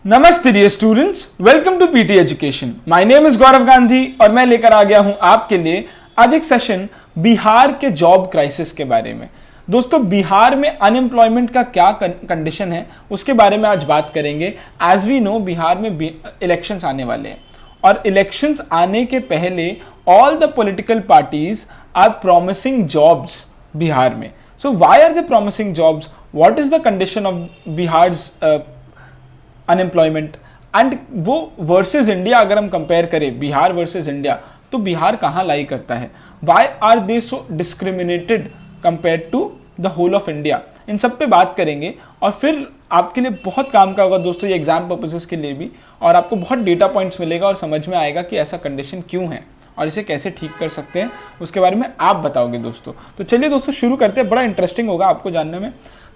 नमस्ते dear students, welcome to PT education. My name is Gaurav Gandhi और मैं लेकर आ गया हूं आपके लिए आज एक सेशन बिहार के जॉब क्राइसिस के बारे में। दोस्तों, बिहार में अनएम्प्लॉयमेंट का क्या कंडीशन है उसके बारे में आज बात करेंगे। एज वी नो, बिहार में इलेक्शंस आने वाले हैं और इलेक्शंस आने के पहले all the political parties are promising jobs Bihar में। So why are they promising jobs? What is the condition of Bihar's unemployment and वो वर्सेस इंडिया? अगर हम कंपेयर करें बिहार वर्सेस इंडिया, तो बिहार कहाँ लाई करता है? Why are they so discriminated compare to the whole of India? इन सब पे बात करेंगे और फिर आपके लिए बहुत काम का होगा दोस्तों ये एग्जाम पर्पसेस के लिए भी, और आपको बहुत डेटा पॉइंट्स मिलेगा और समझ में आएगा कि ऐसा कंडीशन क्यों है और इसे कैसे ठीक कर सकते हैं, उसके बारे में आप बताओगे दोस्तों। तो चलिए दोस्तों शुरू करते हैं, बड़ा इंटरेस्टिंग होगा आपको जानने में।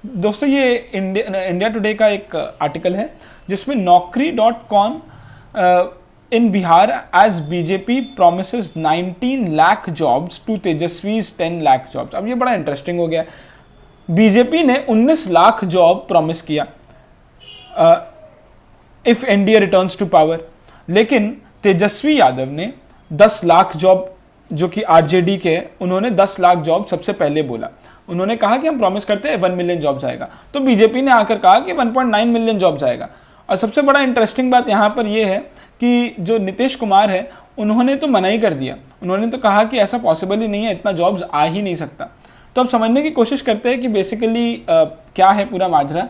दोस्तों, ये इंडिया टुडे का एक आर्टिकल है जिसमें naukri.com in Bihar as BJP promises 19 lakh jobs to Tejashwi's 10 lakh jobs. अब ये बड़ा इंटरेस्टिंग हो गया। बीजेपी ने 19 लाख जॉब प्रॉमिस किया if NDA returns to power, लेकिन तेजस्वी यादव ने 10 लाख जॉब, जो कि आरजेडी के, उन्होंने 10 लाख जॉब सबसे पहले बोला। उन्होंने कहा कि हम प्रॉमिस करते हैं 1 मिलियन जॉब्स आएगा, तो बीजेपी ने आकर कहा कि 1.9 मिलियन जॉब्स आएगा। और सबसे बड़ा इंटरेस्टिंग बात यहाँ पर यह है कि जो नीतीश कुमार है उन्होंने तो मना ही कर दिया। उन्होंने तो कहा कि ऐसा पॉसिबल ही नहीं है, इतना जॉब्स आ ही नहीं सकता। तो अब समझने की कोशिश करते हैं कि बेसिकली क्या है पूरा माजरा।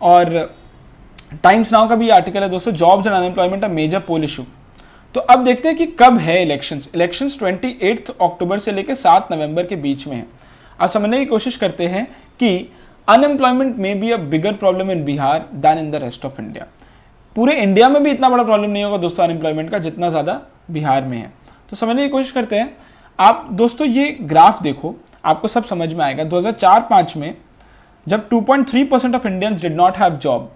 और टाइम्स नाउ का भी आर्टिकल है दोस्तों, jobs and unemployment a major poll issue. तो अब देखते हैं कि कब है इलेक्शंस। 28 अक्टूबर से लेकर 7 नवंबर के बीच में है। अब समझने की कोशिश करते हैं कि unemployment may be a bigger problem in Bihar than in the rest of India. पूरे इंडिया में भी इतना बड़ा प्रॉब्लम नहीं होगा दोस्तों अनएम्प्लॉयमेंट का जितना ज़्यादा बिहार में है। तो समझने की कोशिश करते हैं। आप दोस्तों ये ग्राफ देखो, आपको सब समझ में आएगा। 2004-05 में जब 2.3% of Indians did not have job,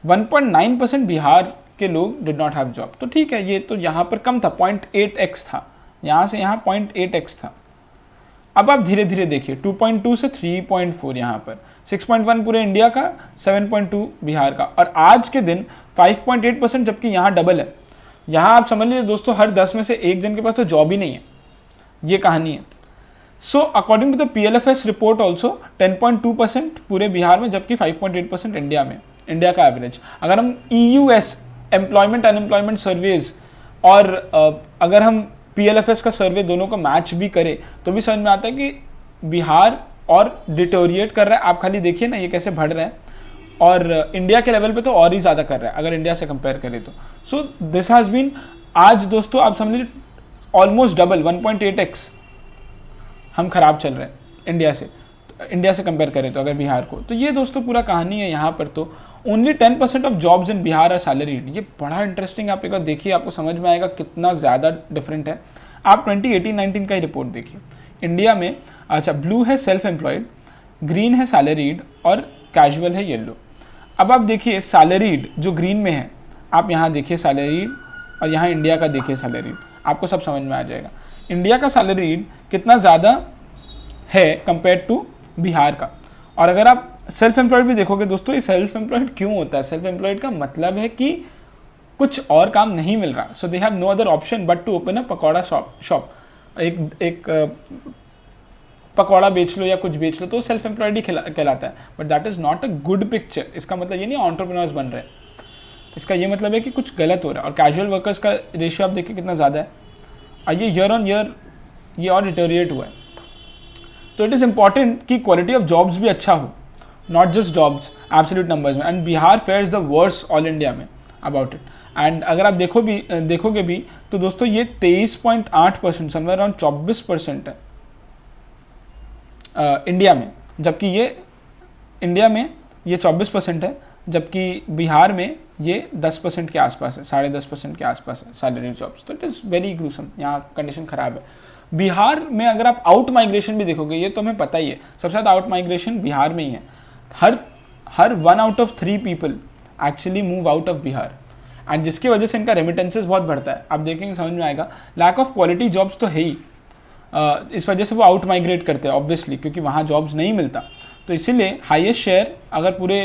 1.9% Bihar के लोग डिड नॉट हैव जॉब। तो ठीक है, ये तो यहाँ पर कम था, 0.8x था, यहाँ से यहाँ 0.8x था। अब आप धीरे धीरे देखिए, 2.2 से 3.4 यहाँ पर, 6.1 पूरे इंडिया का, 7.2 बिहार का, और आज के दिन 5.8%, जबकि यहाँ डबल है। यहाँ आप समझ लीजिए दोस्तों, हर 10 में से एक जन के पास तो जॉब ही नहीं है। ये कहानी है। So according to the PLFS report also 10.2% पूरे बिहार में, जबकि 5.8% इंडिया में, इंडिया का एवरेज। अगर हम EUS एम्प्लॉयमेंट अनएम्प्लॉयमेंट सर्वेज और अगर हम PLFS का सर्वे दोनों को मैच भी करें तो भी समझ में आता है कि बिहार और डिटोरिएट कर रहा है। आप खाली देखिए ना ये कैसे बढ़ रहा है, और इंडिया के लेवल पे तो और ही ज़्यादा कर रहा है अगर इंडिया से कंपेयर करें तो। सो दिस हैज़ बीन, आज दोस्तों आप समझ लीजिए ऑलमोस्ट डबल, 1.8x हम खराब चल रहे हैं इंडिया से कंपेयर करें तो अगर बिहार को। तो ये दोस्तों पूरा कहानी है यहाँ पर। तो only 10% of jobs in Bihar are salaried. ये बड़ा इंटरेस्टिंग, आप एक बार देखिए, आपको समझ में आएगा कितना ज़्यादा डिफरेंट है। आप 2018-19 का ही रिपोर्ट देखिए। इंडिया में अच्छा, ब्लू है सेल्फ एम्प्लॉयड, ग्रीन है सैलरीड और कैजुअल है येलो। अब आप देखिए सैलरीड जो ग्रीन में है, आप यहाँ देखिए सैलरीड, और यहाँ इंडिया का देखिए सैलरीड, आपको सब समझ में आ जाएगा। इंडिया का सैलरीड कितना ज़्यादा है कंपेयर टू बिहार का। और अगर आप सेल्फ एम्प्लॉयड भी देखोगे दोस्तों, ये सेल्फ एम्प्लॉयड क्यों होता है? सेल्फ एम्प्लॉयड का मतलब है कि कुछ और काम नहीं मिल रहा, so they have no other option but to open a pakora shop. एक पकौड़ा बेच लो या कुछ बेच लो तो सेल्फ एम्प्लॉयड ही कहलाता है। But that is not a good picture. इसका मतलब ये नहीं एंटरप्रेन्योर्स बन रहे हैं, इसका ये मतलब है कि कुछ गलत हो रहा है। और कैजुअल वर्कर्स का रेशियो आप देखिए कितना ज़्यादा है, और ये ईयर ऑन ईयर ये और डिटोरिएट हुआ है। तो इट इज़ इंपॉर्टेंट कि क्वालिटी ऑफ जॉब्स भी अच्छा हो, not just jobs absolute numbers में। And Bihar fares the worst all India में अबाउट इट। एंड अगर आप देखोगे भी तो दोस्तों ये 23.8%, समवेयर अराउंड 24% है इंडिया में, जबकि ये इंडिया में ये 24% है, जबकि बिहार में ये 10% के आसपास है, 10.5% के आसपास है सैलरी जॉब्स। तो इट इज़ वेरी ग्रूसम, यहाँ कंडीशन ख़राब है। बिहार में अगर आप आउट माइग्रेशन भी देखोगे, ये तो हमें पता ही है, सबसे ज़्यादा आउट माइग्रेशन बिहार में ही है। हर 1 out of 3 people actually move out of Bihar, and जिसकी वजह से इनका रेमिटेंसेस बहुत बढ़ता है। आप देखेंगे समझ में आएगा। लैक ऑफ क्वालिटी जॉब्स तो है ही, इस वजह से वो आउट माइग्रेट करते हैं ऑब्वियसली, क्योंकि वहाँ जॉब्स नहीं मिलता। तो इसीलिए हाईएस्ट शेयर अगर पूरे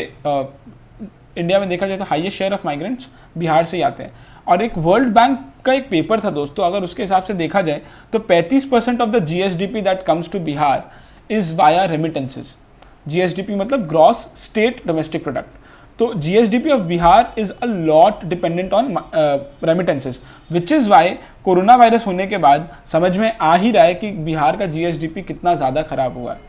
इंडिया में देखा जाए तो highest share of migrants Bihar से ही आते हैं। और एक वर्ल्ड बैंक का एक पेपर था दोस्तों, अगर उसके हिसाब से देखा जाए तो 35% of the GSDP that comes to Bihar is via remittances. GSDP मतलब ग्रॉस स्टेट डोमेस्टिक प्रोडक्ट। तो GSDP of Bihar is a lot dependent on remittances, which is why corona virus होने के बाद समझ में आ ही रहा है कि बिहार का जीएसडीपी कितना ज़्यादा खराब हुआ है।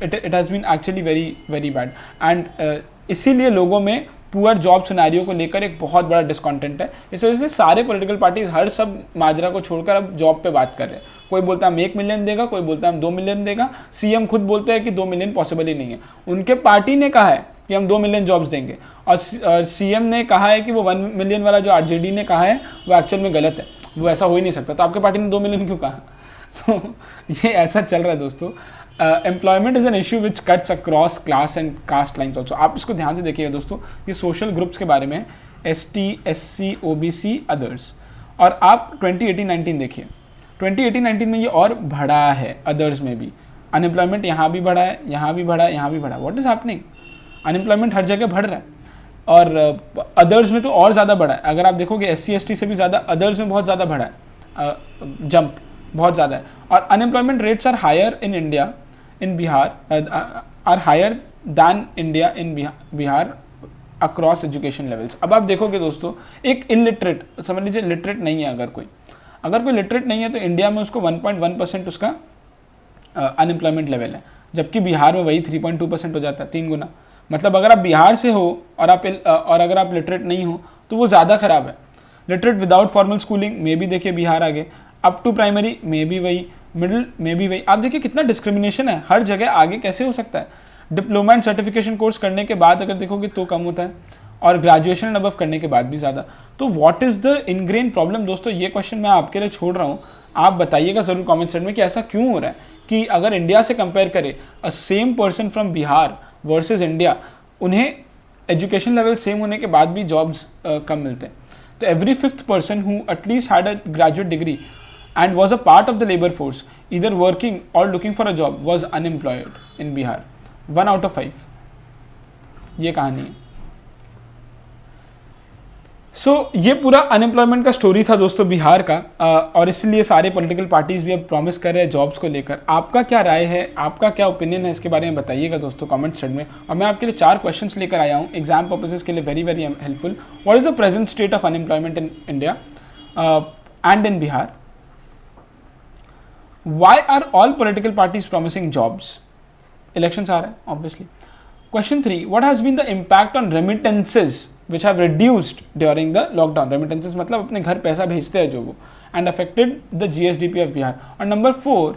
It has been actually very very bad and इसीलिए लोगों में पुअर जॉब सिनेरियो को लेकर एक बहुत बड़ा डिस्कॉन्टेंट है। इस वजह से सारे पॉलिटिकल पार्टीज हर सब माजरा को छोड़कर अब जॉब पे बात कर रहे हैं। कोई बोलता है हम 1 मिलियन देगा, कोई बोलता है हम 2 मिलियन देगा। सीएम खुद बोलते हैं कि 2 मिलियन पॉसिबल ही नहीं है। उनके पार्टी ने कहा है कि हम 2 मिलियन जॉब्स देंगे और सीएम ने कहा है कि वो 1 मिलियन वाला जो आरजेडी ने कहा है वो एक्चुअल में गलत है, वो ऐसा हो ही नहीं सकता। तो आपके पार्टी ने 2 मिलियन क्यों कहा? तो ये ऐसा चल रहा है दोस्तों। Employment is an issue which cuts across class and caste lines also. आप इसको ध्यान से देखिएगा दोस्तों, ये सोशल ग्रुप्स के बारे में, ST, SC, OBC, अदर्स। और आप 2018-19 देखिए, 2018-19 में ये और बढ़ा है, अदर्स में भी। अनएम्प्लॉयमेंट यहाँ भी बढ़ा है, यहाँ भी बढ़ा है, यहाँ भी बढ़ा है। What is happening? अनएम्प्लॉयमेंट हर जगह बढ़ रहा है और अदर्स में तो और ज़्यादा बढ़ा है। अगर आप देखोगे SC, ST से भी ज़्यादा अदर्स में बहुत ज़्यादा बढ़ा है, जंप बहुत ज़्यादा है। और unemployment rates are higher in India, in Bihar, are higher than India in Bihar across education levels. अब आप देखोगे दोस्तों, एक इलिटरेट, समझ लीजिए लिटरेट नहीं है, अगर कोई लिटरेट नहीं है तो इंडिया में उसको 1.1% उसका अनएम्प्लॉयमेंट लेवल है, जबकि बिहार में वही 3.2% हो जाता है, 3 गुना। मतलब अगर आप बिहार से हो और अगर आप लिटरेट नहीं हो तो वो ज़्यादा खराब है। लिटरेट विदाउट फॉर्मल स्कूलिंग में भी देखिए बिहार आगे, अप टू प्राइमरी में भी वही, मिडिल में भी वही। आप देखिए कितना डिस्क्रिमिनेशन है हर जगह, आगे कैसे हो सकता है? डिप्लोमा एंड सर्टिफिकेशन कोर्स करने के बाद अगर देखोगे तो कम होता है, और ग्रेजुएशन एंड अबव करने के बाद भी ज़्यादा। तो what is the ingrained problem दोस्तों? ये क्वेश्चन मैं आपके लिए छोड़ रहा हूँ, आप बताइएगा ज़रूर कमेंट सेक्शन में कि ऐसा क्यों हो रहा है कि अगर इंडिया से कंपेयर करें, अ same person from Bihar versus India, उन्हें एजुकेशन लेवल सेम होने के बाद भी जॉब्स कम मिलते हैं। तो every 5th person who at least had a graduate degree and was a part of the labor force, either working or looking for a job, was unemployed in Bihar. 1 out of 5. ये कहानी है। ये पूरा unemployment का story था दोस्तों बिहार का, और इसलिए सारे पॉलिटिकल पार्टीज भी अब प्रॉमिस कर रहे हैं जॉब्स को लेकर। आपका क्या राय है, आपका क्या ओपिनियन है इसके बारे में बताइएगा दोस्तों कमेंट सेक्शन में। और मैं आपके लिए 4 क्वेश्चंस लेकर आया हूँ एग्जाम पर्पसेस के लिए, very very helpful. What is the present state of unemployment in India and in Bihar? Why are all political parties promising jobs? Elections आ रहे हैं obviously. Question 3, what has been the impact on remittances which have reduced during the lockdown? Remittances मतलब अपने घर पैसा भेजते हैं जो वो, and affected the GSDP of Bihar. और नंबर 4,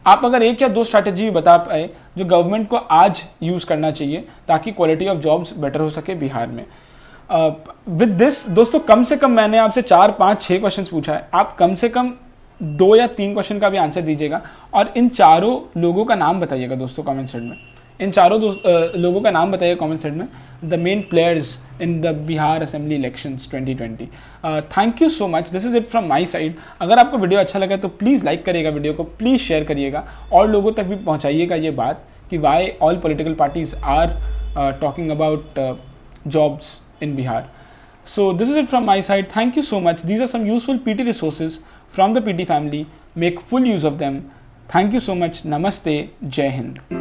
आप अगर 1 या 2 स्ट्रैटेजी बता पाए जो गवर्नमेंट को आज यूज़ करना चाहिए ताकि क्वालिटी ऑफ जॉब्स बेटर हो सके बिहार में। विद दिस दोस्तों, कम से कम मैंने आपसे 4, 5, 6 क्वेश्चन पूछा है, आप कम से कम 2 या 3 क्वेश्चन का भी आंसर दीजिएगा और इन चारों लोगों का नाम बताइएगा दोस्तों कमेंट सेक्शन में। इन चारों लोगों का नाम बताइए कमेंट सेक्शन में, the main players in the Bihar assembly elections 2020। Thank you so much, this is it from my side. अगर आपको वीडियो अच्छा लगा तो प्लीज़ लाइक करिएगा वीडियो को, प्लीज़ शेयर करिएगा और लोगों तक भी पहुंचाइएगा ये बात कि why all political parties are talking about jobs in Bihar. So this is it from my side, thank you so much. These are some useful PT resources from the PT family, make full use of them. Thank you so much, नमस्ते, जय हिंद।